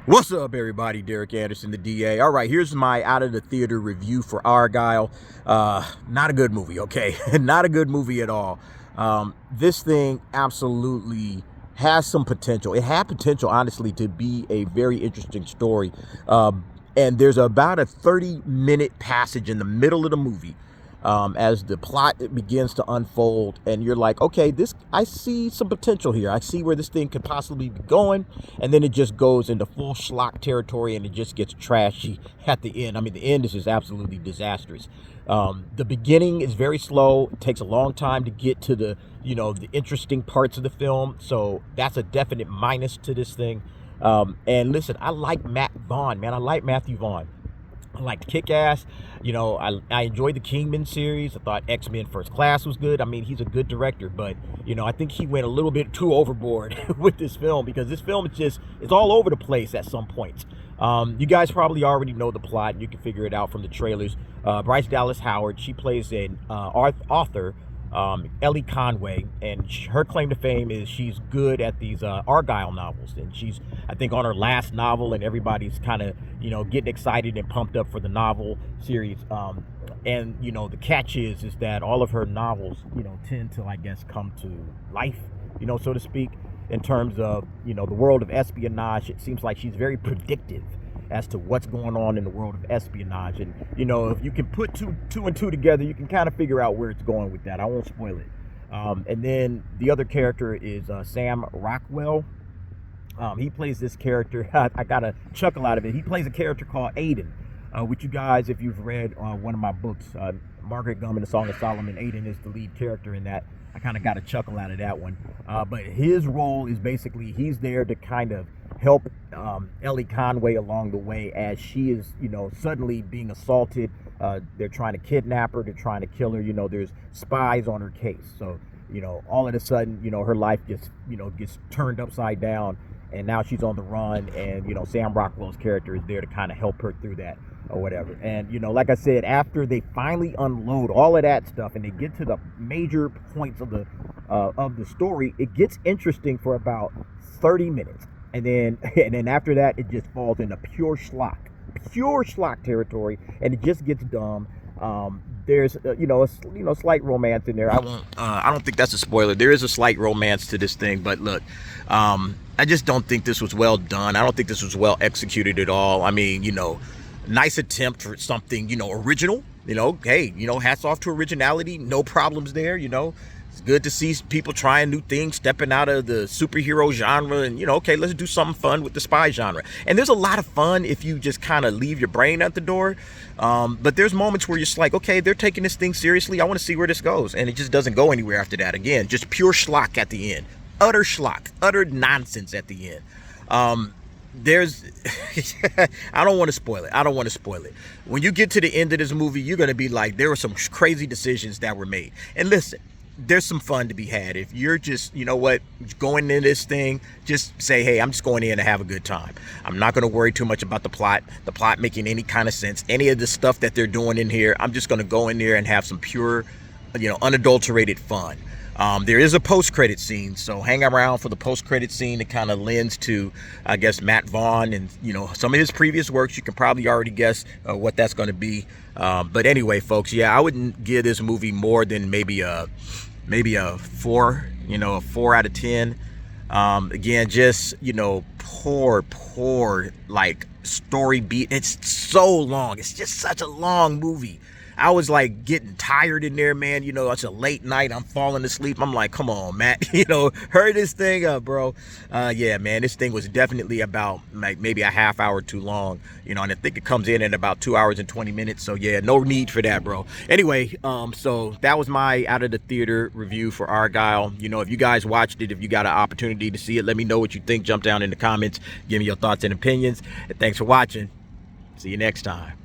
What's up, everybody? Derek Anderson, the DA. All right, here's my out of the theater review for Argylle. Not a good movie, okay? Not a good movie at all. This thing absolutely has some potential. It had potential, honestly, to be a very interesting story. And there's about a 30-minute passage in the middle of the movie as the plot begins to unfold, and you're like, okay, I see some potential here. I see where this thing could possibly be going, and then it just goes into full schlock territory, and it just gets trashy at the end. I mean, the end is just absolutely disastrous. The beginning is very slow. It takes a long time to get to the interesting parts of the film, so that's a definite minus to this thing. And listen, I like Vaughn, man. I like Matthew Vaughn. I liked Kick-Ass. I enjoyed the Kingman series. I thought X-Men First Class was good. I mean, he's a good director, but, I think he went a little bit too overboard with this film, because this film is it's all over the place at some points. You guys probably already know the plot. You can figure it out from the trailers. Bryce Dallas Howard, she plays an author, Ellie Conway, and her claim to fame is she's good at these Argylle novels, and she's, I think, on her last novel, and everybody's kind of getting excited and pumped up for the novel series. And the catch is that all of her novels tend to, I guess, come to life, so to speak, in terms of the world of espionage. It seems like she's very predictive as to what's going on in the world of espionage. And, if you can put two and two together, you can kind of figure out where it's going with that. I won't spoil it. And then the other character is Sam Rockwell. He plays this character. I got a chuckle out of it. He plays a character called Aiden, which you guys, if you've read one of my books, Margaret Gum and the Song of Solomon, Aiden is the lead character in that. I kind of got a chuckle out of that one. But his role is basically he's there to kind of help Ellie Conway along the way as she is, suddenly being assaulted. They're trying to kidnap her. They're trying to kill her. There's spies on her case. So, all of a sudden, her life just, gets turned upside down. And now she's on the run. And, Sam Rockwell's character is there to kind of help her through that or whatever. And, like I said, after they finally unload all of that stuff and they get to the major points of the story, it gets interesting for about 30 minutes. And then after that, it just falls into pure schlock territory, and it just gets dumb. There's a slight romance in there. I don't think that's a spoiler. There is a slight romance to this thing, but look, I just don't think this was well done. I don't think this was well executed at all. I mean, nice attempt for something, original. Hey, hats off to originality. No problems there. It's good to see people trying new things, stepping out of the superhero genre, and okay, let's do something fun with the spy genre. And there's a lot of fun if you just kind of leave your brain at the door. But there's moments where you're just like, okay, they're taking this thing seriously. I want to see where this goes, and it just doesn't go anywhere after that. Again, just pure schlock at the end, utter schlock, utter nonsense at the end. There's I don't want to spoil it. When you get to the end of this movie, you're going to be like, there were some crazy decisions that were made. And listen, there's some fun to be had. If you're just, going into this thing, just say, hey, I'm just going in to have a good time. I'm not going to worry too much about the plot making any kind of sense, any of the stuff that they're doing in here. I'm just going to go in there and have some pure, unadulterated fun. There is a post-credit scene, so hang around for the post-credit scene. It kind of lends to, I guess, Matt Vaughn and, some of his previous works. You can probably already guess what that's going to be. But anyway, folks, yeah, I wouldn't give this movie more than maybe a 4, a 4 out of 10. Again, just, poor, like, story beat. It's so long. It's just such a long movie. I was like getting tired in there, man. It's a late night. I'm falling asleep. I'm like, come on, Matt. Hurry this thing up, bro. Yeah, man, this thing was definitely about like maybe a half hour too long. And I think it comes in at about 2 hours and 20 minutes. So yeah, no need for that, bro. Anyway, so that was my out of the theater review for Argylle. If you guys watched it, if you got an opportunity to see it, let me know what you think. Jump down in the comments. Give me your thoughts and opinions. And thanks for watching. See you next time.